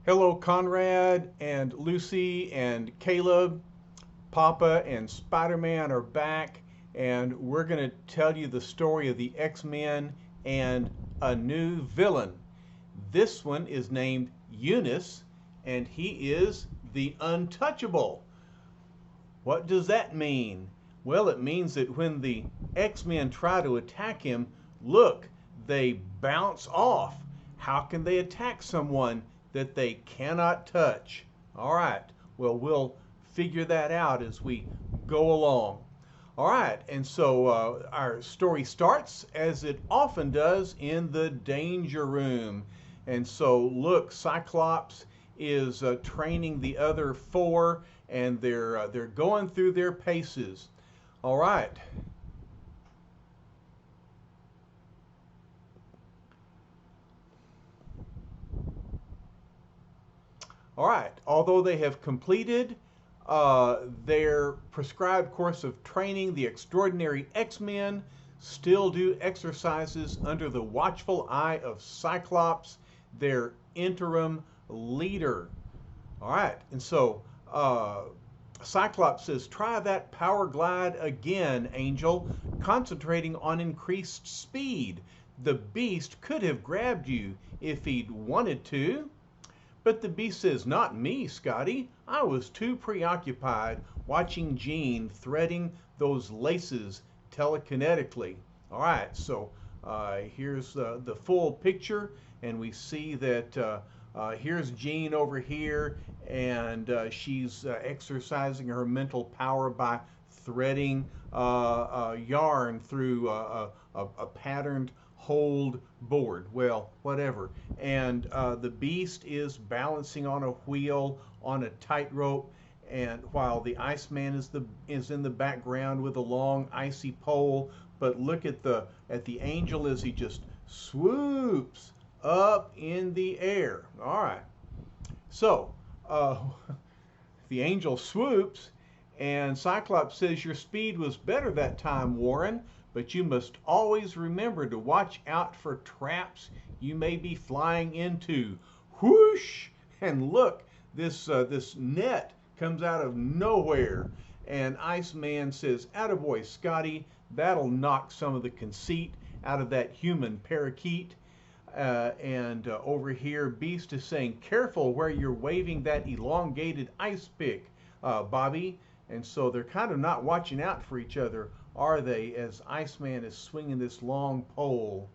Hello, Conrad and Lucy and Caleb. Papa and Spider-Man are back, and we're going to tell you the story of the X-Men and a new villain. This one is named Unus, and he is the Untouchable. What does that mean? Well, it means that when the X-Men try to attack him, look, they bounce off. How can they attack someone that they cannot touch? All right, well, we'll figure that out as we go along. All right, and so our story starts, as it often does, in the danger room. And so, look, Cyclops is training the other four, and they're going through their paces. All right. All right. Although they have completed their prescribed course of training, the extraordinary X-Men still do exercises under the watchful eye of Cyclops, their interim leader. All right. And so Cyclops says, try that power glide again, Angel, concentrating on increased speed. The beast could have grabbed you if he'd wanted to. But the beast says, not me, Scotty. I was too preoccupied watching Jean threading those laces telekinetically. All right, so here's the full picture, and we see that here's Jean over here, and she's exercising her mental power by threading yarn through a patterned hold board. Well, whatever. And the beast is balancing on a wheel on a tightrope, and while the Iceman is in the background with a long icy pole. But look at the angel as he just swoops up in the air. All right. So the angel swoops, and Cyclops says, your speed was better that time, Warren, but you must always remember to watch out for traps you may be flying into. Whoosh! And look, this net comes out of nowhere. And Iceman says, attaboy, Scotty, that'll knock some of the conceit out of that human parakeet. And over here, Beast is saying, careful where you're waving that elongated ice pick, Bobby. And so they're kind of not watching out for each other, are they, as Iceman is swinging this long pole.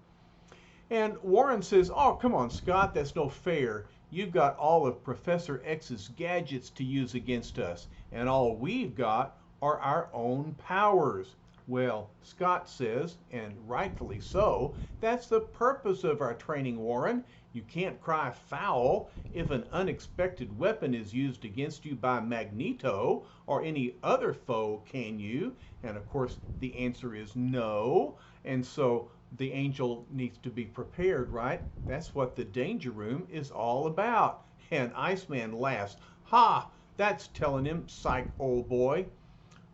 And Warren says, oh, come on, Scott, that's no fair. You've got all of Professor X's gadgets to use against us, and all we've got are our own powers. Well, Scott says, and rightfully so, that's the purpose of our training, Warren. You can't cry foul if an unexpected weapon is used against you by Magneto or any other foe, can you? And of course, the answer is no. And so the angel needs to be prepared, right? That's what the danger room is all about. And Iceman laughs. Ha! That's telling him, psych, old boy.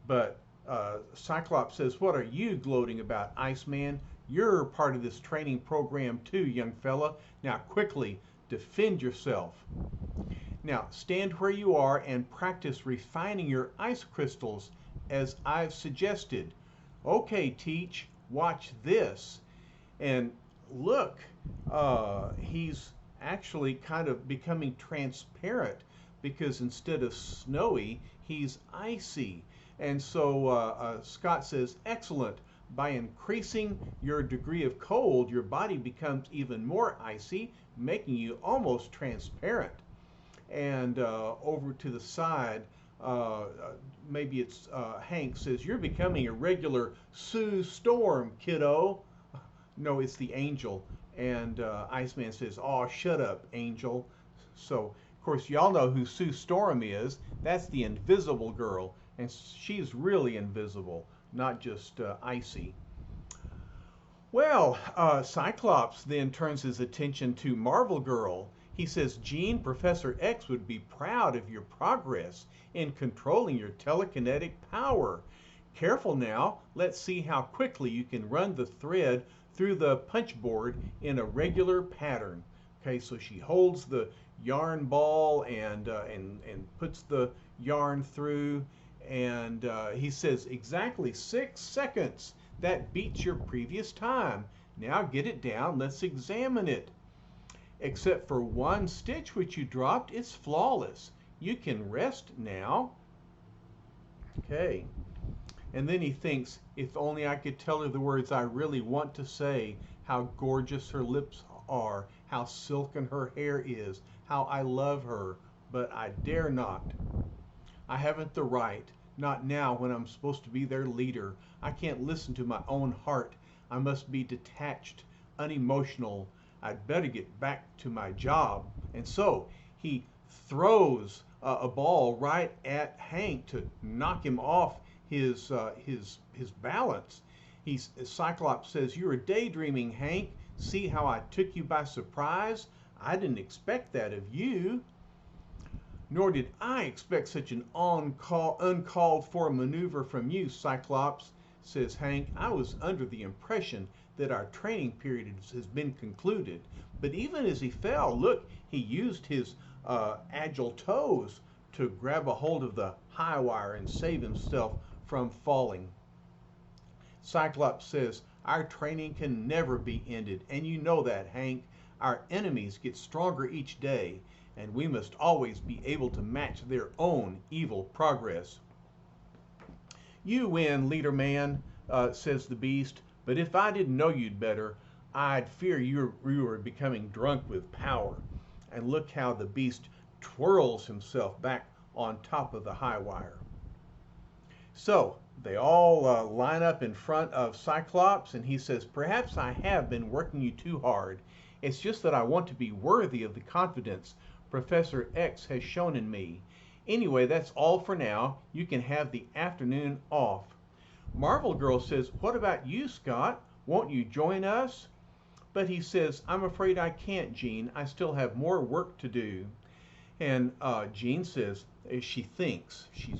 But Cyclops says, what are you gloating about, Iceman? You're part of this training program too, young fella. Now quickly, defend yourself. Now stand where you are and practice refining your ice crystals as I've suggested. Okay, Teach, watch this. And look, he's actually kind of becoming transparent, because instead of snowy, he's icy. And so Scott says, excellent. By increasing your degree of cold, your body becomes even more icy, making you almost transparent. And over to the side, maybe it's Hank says, you're becoming a regular Sue Storm, kiddo. No, it's the angel. And Iceman says, oh, shut up, angel. So, of course, y'all know who Sue Storm is. That's the invisible girl. And she's really invisible, not just icy. Well, Cyclops then turns his attention to Marvel Girl. He says, Jean, Professor X would be proud of your progress in controlling your telekinetic power. Careful now, let's see how quickly you can run the thread through the punch board in a regular pattern. Okay, so she holds the yarn ball and puts the yarn through, and he says, exactly 6 seconds. That beats your previous time. Now get it down. Let's examine it. Except for one stitch which you dropped, it's flawless. You can rest now. Okay. And then he thinks, if only I could tell her the words I really want to say, how gorgeous her lips are, how silken her hair is, how I love her, but I dare not. I haven't the right, not now when I'm supposed to be their leader. I can't listen to my own heart. I must be detached, unemotional. I'd better get back to my job. And so he throws a ball right at Hank to knock him off his balance. Cyclops says, "You're daydreaming, Hank. See how I took you by surprise? I didn't expect that of you." "Nor did I expect such an uncalled for maneuver from you, Cyclops," says Hank. "I was under the impression that our training period has been concluded." But even as he fell, look, he used his agile toes to grab a hold of the high wire and save himself from falling. Cyclops says, "Our training can never be ended, and you know that, Hank. Our enemies get stronger each day, and we must always be able to match their own evil progress." "You win, leader man," says the beast, "but if I didn't know you'd better, I'd fear you were becoming drunk with power." And look how the beast twirls himself back on top of the high wire. So they all line up in front of Cyclops, and he says, "Perhaps I have been working you too hard. It's just that I want to be worthy of the confidence Professor X has shown in me. Anyway, that's all for now. You can have the afternoon off." Marvel Girl says, "What about you, Scott? Won't you join us?" But he says, "I'm afraid I can't, Jean. I still have more work to do." And Jean says, she's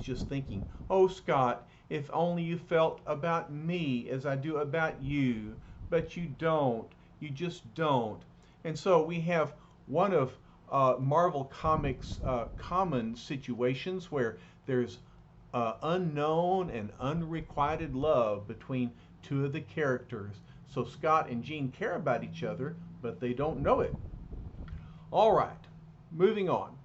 just thinking, "Oh, Scott, if only you felt about me as I do about you. But you don't. You just don't." And so we have one of Marvel Comics' common situations where there's unknown and unrequited love between two of the characters. So Scott and Jean care about each other, but they don't know it. All right, moving on.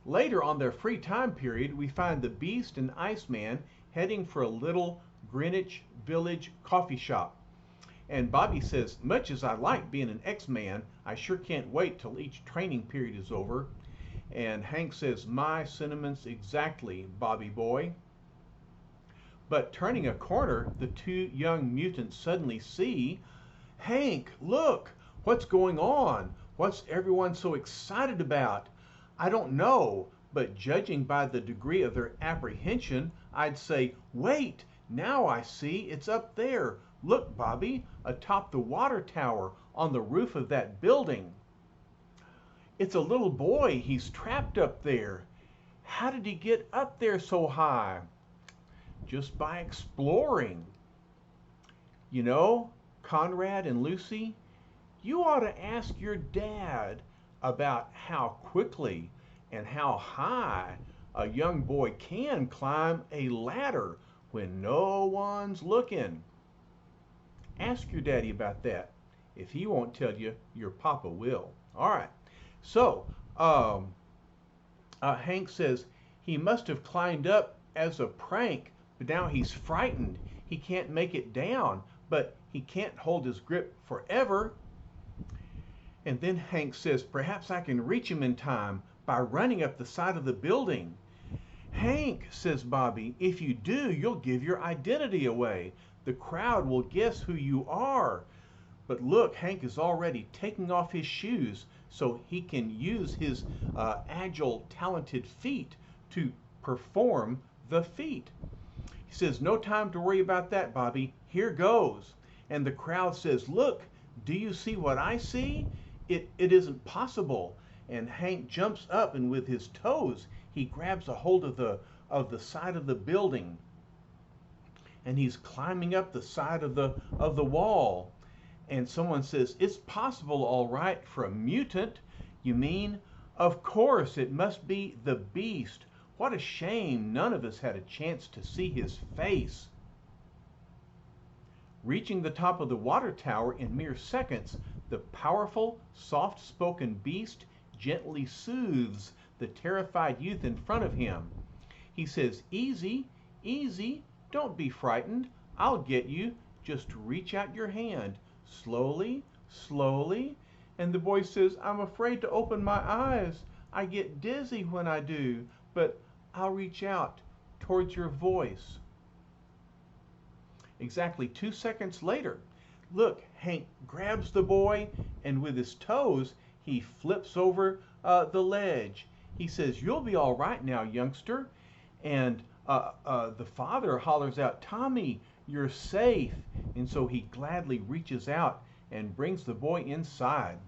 Later on their free time period, we find the Beast and Iceman heading for a little Greenwich Village coffee shop. And Bobby says, "Much as I like being an X-Man, I sure can't wait till each training period is over." And Hank says, "My sentiments exactly, Bobby boy." But turning a corner, the two young mutants suddenly see, "Hank, look! What's going on? What's everyone so excited about?" "I don't know, but judging by the degree of their apprehension, I'd say, wait, now I see, it's up there. Look, Bobby, atop the water tower on the roof of that building. It's a little boy, he's trapped up there. How did he get up there so high?" "Just by exploring. You know, Conrad and Lucy, you ought to ask your dad about how quickly and how high a young boy can climb a ladder when no one's looking. Ask your daddy about that. If he won't tell you, your papa will." All right. So Hank says he must have climbed up as a prank, but now he's frightened. He can't make it down, but he can't hold his grip forever. And then Hank says, "Perhaps I can reach him in time by running up the side of the building." "Hank," says Bobby, "if you do, you'll give your identity away. The crowd will guess who you are." But look, Hank is already taking off his shoes so he can use his agile, talented feet to perform the feat. He says, "No time to worry about that, Bobby. Here goes." And the crowd says, "Look, do you see what I see? It isn't possible." And Hank jumps up, and with his toes, he grabs a hold of the side of the building. And he's climbing up the side of the wall. And someone says, "It's possible, all right, for a mutant. You mean? Of course, it must be the beast. What a shame none of us had a chance to see his face. Reaching the top of the water tower in mere seconds, the powerful, soft-spoken beast gently soothes the terrified youth in front of him. He says, "Easy, easy, don't be frightened. I'll get you. Just reach out your hand. Slowly, slowly." And the boy says, "I'm afraid to open my eyes. I get dizzy when I do, but I'll reach out towards your voice." Exactly 2 seconds later, look, Hank grabs the boy, and with his toes, he flips over the ledge. He says, "You'll be all right now, youngster." And the father hollers out, "Tommy, you're safe." And so he gladly reaches out and brings the boy inside.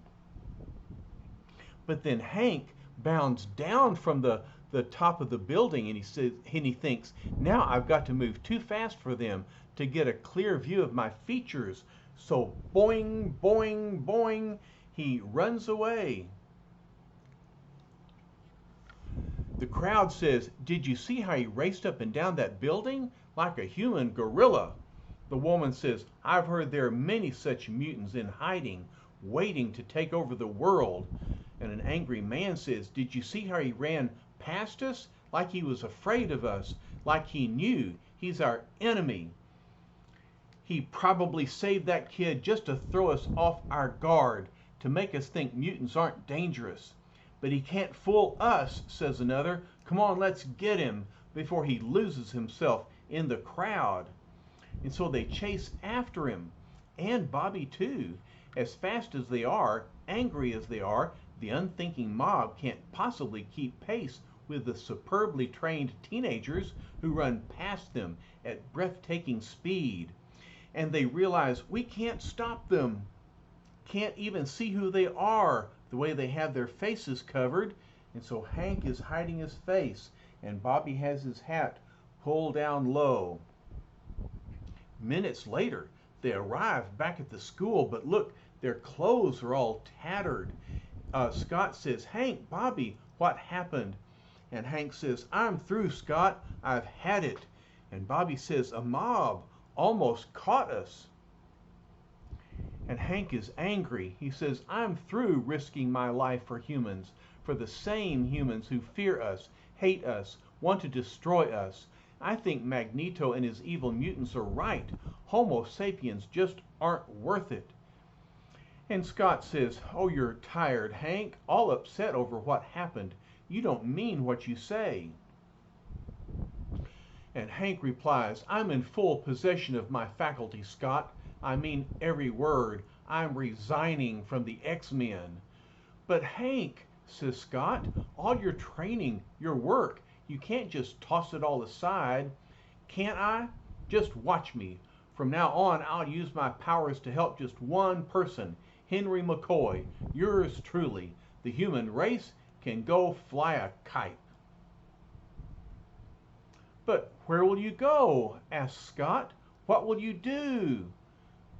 But then Hank bounds down from the top of the building, and he thinks, "Now I've got to move too fast for them to get a clear view of my features." So boing, boing, boing, he runs away. The crowd says, "Did you see how he raced up and down that building like a human gorilla?" The woman says, "I've heard there are many such mutants in hiding, waiting to take over the world." And an angry man says, "Did you see how he ran past us like he was afraid of us, like he knew he's our enemy? He probably saved that kid just to throw us off our guard, to make us think mutants aren't dangerous. But he can't fool us," says another. "Come on, let's get him before he loses himself in the crowd." And so they chase after him, and Bobby too. As fast as they are, angry as they are, the unthinking mob can't possibly keep pace with the superbly trained teenagers who run past them at breathtaking speed. And they realize, we can't stop them. Can't even see who they are, the way they have their faces covered. And so Hank is hiding his face, and Bobby has his hat pulled down low. Minutes later, they arrive back at the school, but look, their clothes are all tattered. Scott says, "Hank, Bobby, what happened?" And Hank says, "I'm through, Scott. I've had it." And Bobby says, "A mob almost caught us." And Hank is angry. He says, "I'm through risking my life for humans, for the same humans who fear us, hate us, want to destroy us. I think Magneto and his evil mutants are right. Homo sapiens just aren't worth it." And Scott says, "Oh, you're tired, Hank, all upset over what happened. You don't mean what you say." And Hank replies, "I'm in full possession of my faculties, Scott. I mean every word. I'm resigning from the X-Men." "But Hank," says Scott, "all your training, your work, you can't just toss it all aside." "Can't I? Just watch me. From now on, I'll use my powers to help just one person, Henry McCoy, yours truly. The human race can go fly a kite." "But where will you go?" asks Scott. "What will you do?"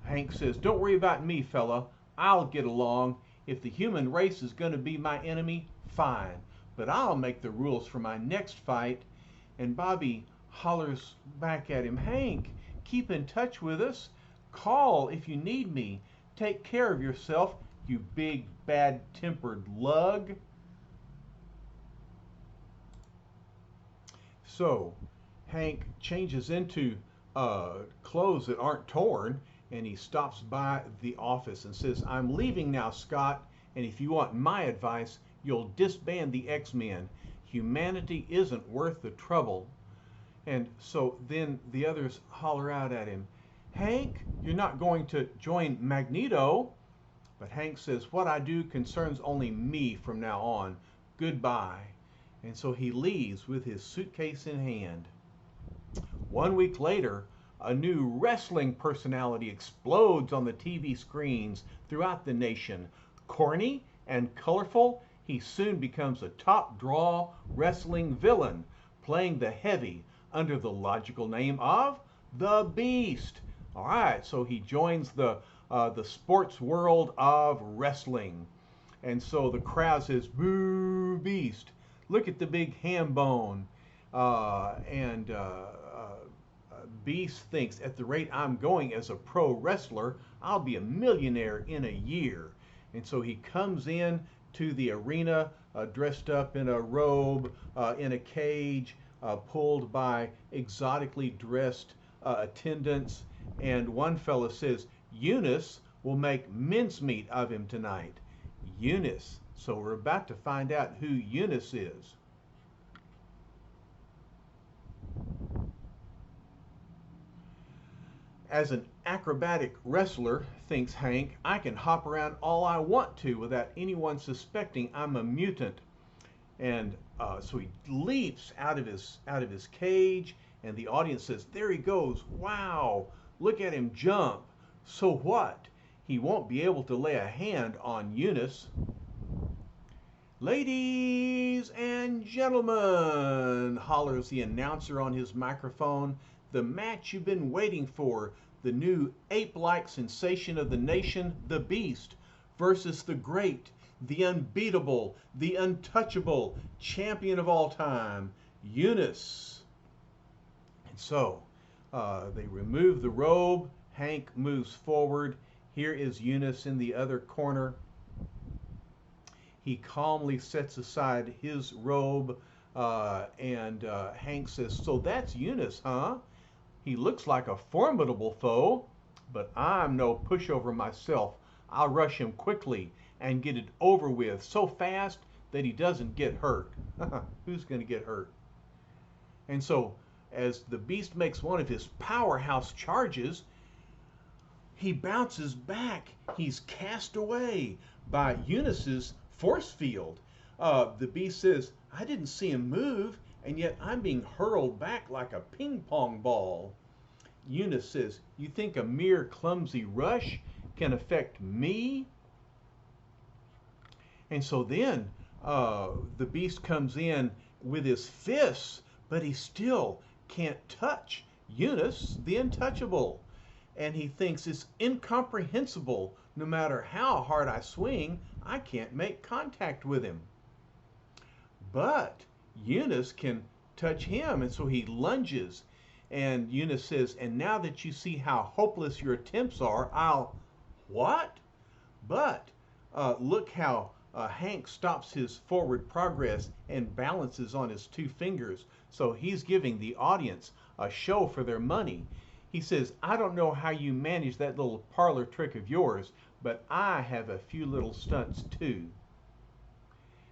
Hank says, "Don't worry about me, fella. I'll get along. If the human race is going to be my enemy, fine. But I'll make the rules for my next fight." And Bobby hollers back at him, "Hank, keep in touch with us. Call if you need me. Take care of yourself, you big, bad-tempered lug." So Hank changes into clothes that aren't torn, and he stops by the office and says, "I'm leaving now, Scott, and if you want my advice, you'll disband the X-Men. Humanity isn't worth the trouble." And so then the others holler out at him, "Hank, you're not going to join Magneto?" But Hank says, "What I do concerns only me from now on. Goodbye." And so he leaves with his suitcase in hand. 1 week later, a new wrestling personality explodes on the TV screens throughout the nation. Corny and colorful, he soon becomes a top draw wrestling villain, playing the heavy under the logical name of the Beast. All right, so he joins the sports world of wrestling. And so the crowd says, "Boo, Beast! Look at the big ham bone." And Beast thinks, at the rate I'm going as a pro wrestler, I'll be a millionaire in a year. And so he comes in to the arena dressed up in a robe, in a cage, pulled by exotically dressed attendants. And one fella says, Unus will make mincemeat of him tonight. Unus. So we're about to find out who Unus is. As an acrobatic wrestler, thinks Hank, I can hop around all I want to without anyone suspecting I'm a mutant. And so he leaps out of his cage, and the audience says, there he goes. Wow, look at him jump. So what? He won't be able to lay a hand on Unus. Ladies and gentlemen, hollers the announcer on his microphone, the match you've been waiting for, the new ape-like sensation of the nation, the Beast, versus the great, the unbeatable, the untouchable champion of all time, Unus. And so they remove the robe. Hank moves forward. Here is Unus in the other corner. He calmly sets aside his robe, and Hank says, so that's Unus, huh? He looks like a formidable foe, but I'm no pushover myself. I'll rush him quickly and get it over with so fast that he doesn't get hurt. Who's going to get hurt? And so, as the Beast makes one of his powerhouse charges, he bounces back. He's cast away by Unus's force field. The Beast says, I didn't see him move, and yet I'm being hurled back like a ping pong ball. Unus says, you think a mere clumsy rush can affect me? And so then the Beast comes in with his fists, but he still can't touch Unus, the untouchable. And he thinks it's incomprehensible. No matter how hard I swing, I can't make contact with him. But Unus can touch him, and so he lunges. And Unus says, and now that you see how hopeless your attempts are, I'll... What? But look how Hank stops his forward progress and balances on his two fingers. So he's giving the audience a show for their money. He says, I don't know how you manage that little parlor trick of yours, but I have a few little stunts too.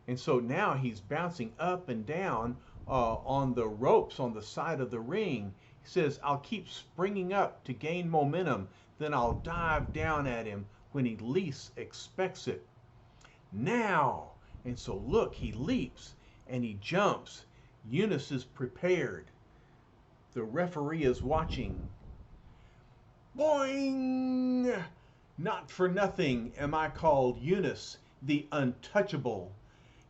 And so now he's bouncing up and down on the ropes on the side of the ring. He says, I'll keep springing up to gain momentum, then I'll dive down at him when he least expects it. Now! And so look, he leaps and he jumps. Unus is prepared. The referee is watching. Boing! Not for nothing am I called Unus, the untouchable.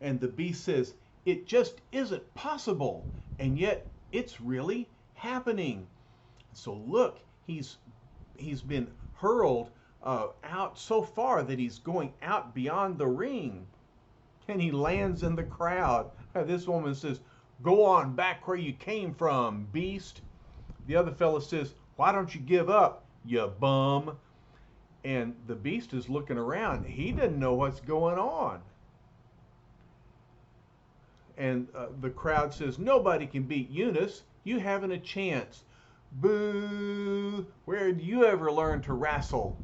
And the Beast says, it just isn't possible, and yet it's really happening. So look, he's been hurled out so far that he's going out beyond the ring. And he lands in the crowd. This woman says, go on back where you came from, Beast. The other fella says, why don't you give up, you bum? And the Beast is looking around. He doesn't know what's going on. And the crowd says, nobody can beat Unus. You haven't a chance. Boo! Where did you ever learn to wrestle?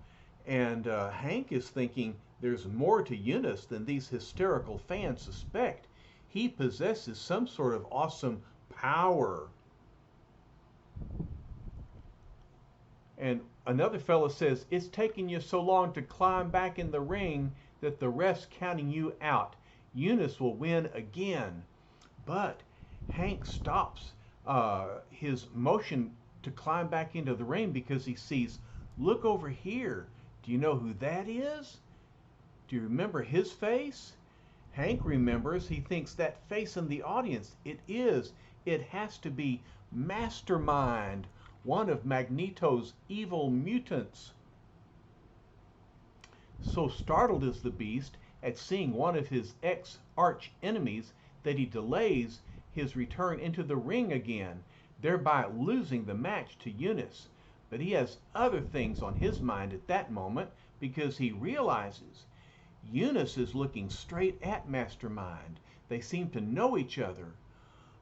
And Hank is thinking, there's more to Unus than these hysterical fans suspect. He possesses some sort of awesome power. And another fellow says, it's taking you so long to climb back in the ring that the ref's counting you out. Unus will win again. But Hank stops his motion to climb back into the ring because he sees, look over here. Do you know who that is? Do you remember his face? Hank remembers. He thinks that face in the audience, it has to be Mastermind, one of Magneto's evil mutants. So startled is the Beast, at seeing one of his ex-arch enemies that he delays his return into the ring again, thereby losing the match to Unus. But he has other things on his mind at that moment because he realizes Unus is looking straight at Mastermind. They seem to know each other.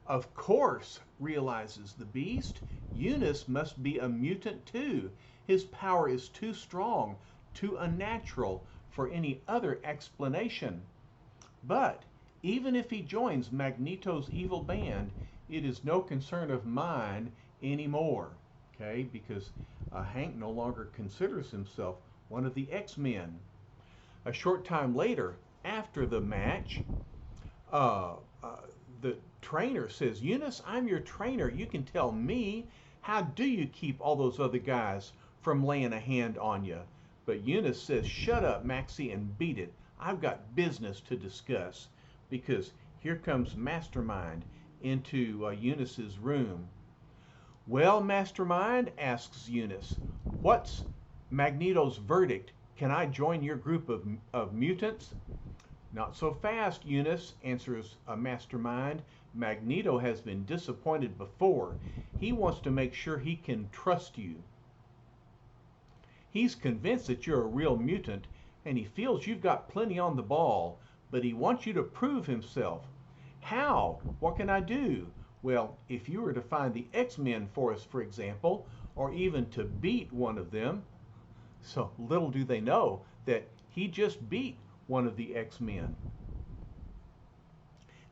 Of course, realizes the beast, Unus must be a mutant too. His power is too strong, too unnatural for any other explanation. But even if he joins Magneto's evil band, it is no concern of mine anymore. Okay, because Hank no longer considers himself one of the X-Men. A short time later, after the match, the trainer says, Unus, I'm your trainer. You can tell me, how do you keep all those other guys from laying a hand on you? But Unus says, shut up, Maxie, and beat it. I've got business to discuss. Because here comes Mastermind into Unus's room. Well, Mastermind, asks Unus, what's Magneto's verdict? Can I join your group of mutants? Not so fast, Unus, answers Mastermind. Magneto has been disappointed before. He wants to make sure he can trust you. He's convinced that you're a real mutant, and he feels you've got plenty on the ball, but he wants you to prove himself. How? What can I do? Well, if you were to find the X-Men for us, for example, or even to beat one of them. So little do they know that he just beat one of the X-Men.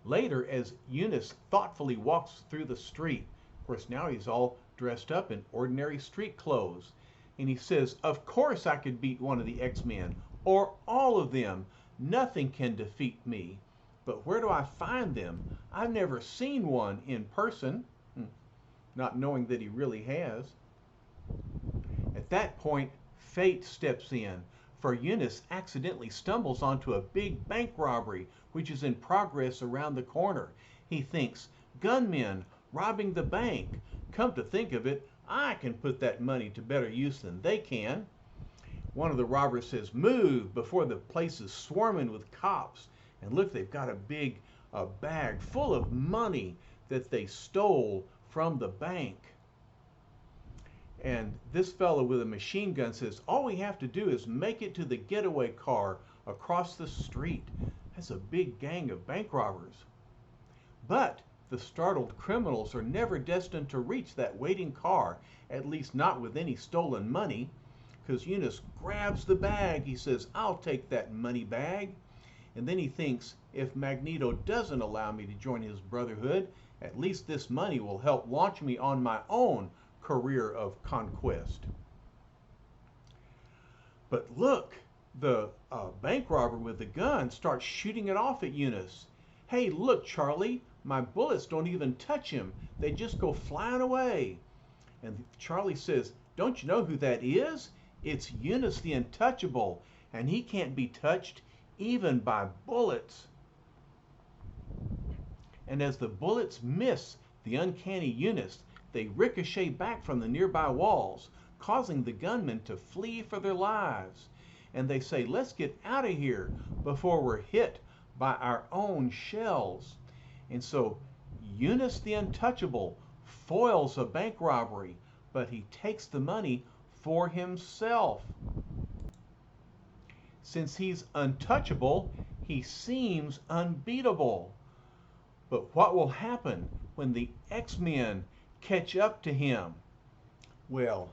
Later, as Unus thoughtfully walks through the street, of course now he's all dressed up in ordinary street clothes, and he says, of course I could beat one of the X-Men, or all of them. Nothing can defeat me. But where do I find them? I've never seen one in person, not knowing that he really has. At that point, fate steps in, for Unus accidentally stumbles onto a big bank robbery which is in progress around the corner. He thinks, gunmen robbing the bank. Come to think of it, I can put that money to better use than they can. One of the robbers says, move, before the place is swarming with cops. And look, they've got a big bag full of money that they stole from the bank. And this fellow with a machine gun says, all we have to do is make it to the getaway car across the street. That's a big gang of bank robbers. But the startled criminals are never destined to reach that waiting car, at least not with any stolen money, because Unus grabs the bag. He says, I'll take that money bag. And then he thinks, if Magneto doesn't allow me to join his brotherhood, at least this money will help launch me on my own career of conquest. But look, the bank robber with the gun starts shooting it off at Unus. Hey, look, Charlie, my bullets don't even touch him. They just go flying away. And Charlie says, don't you know who that is? It's Unus the Untouchable, and he can't be touched even by bullets. And as the bullets miss the uncanny Unus, they ricochet back from the nearby walls, causing the gunmen to flee for their lives. And they say, let's get out of here before we're hit by our own shells. And so Unus the Untouchable foils a bank robbery, but he takes the money for himself. Since he's untouchable, he seems unbeatable. But what will happen when the X-Men catch up to him? Well,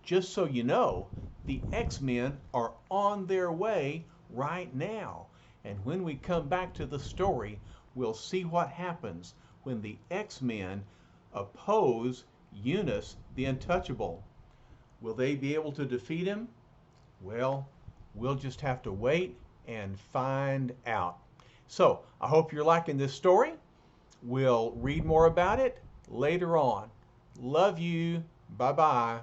just so you know, the X-Men are on their way right now. And when we come back to the story, we'll see what happens when the X-Men oppose Unus the Untouchable. Will they be able to defeat him? Well, we'll just have to wait and find out. So, I hope you're liking this story. We'll read more about it later on. Love you. Bye-bye.